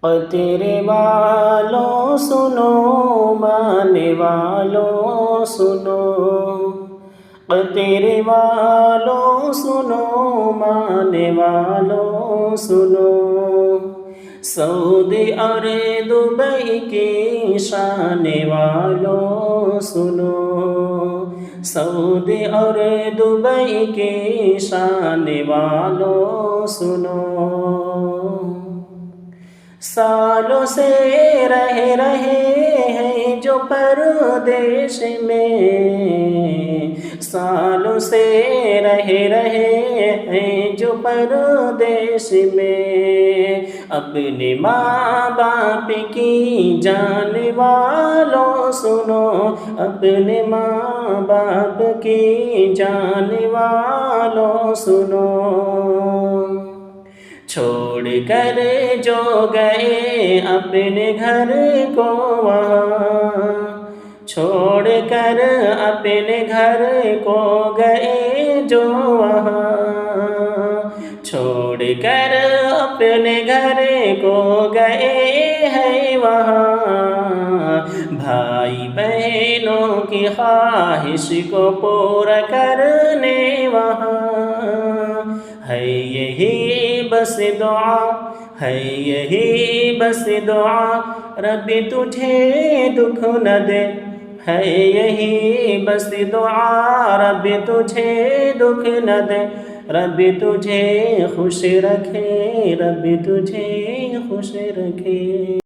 تیرے والوں سنو، ماننے والوں سنو، تیرے والوں سنو، ماننے والوں سنو، سعودی اور دبئی کی شان والوں سنو، سعودی اور دبئی کی شان والوں سنو، سالوں سے رہے ہیں جو پردیش میں، سالوں سے رہے ہیں جو پردیش میں، اپنے ماں باپ کی جان والوں سنو، اپنے ماں باپ کی جان والوں سنو، چھوڑ کر جو گئے اپنے گھر کو وہاں، چھوڑ کر اپنے گھر کو گئے جو وہاں، چھوڑ کر اپنے گھر کو گئے ہیں وہاں، بھائی بہنوں کی خواہش کو پورا کرنے وہاں، ہے یہی بس دعا، ہے یہی بس دعا، رب تجھے دکھ نہ دے، ہے یہی بس دعا، رب تجھے دکھ نہ دے، رب تجھے خوش رکھے، رب تجھے خوش رکھے۔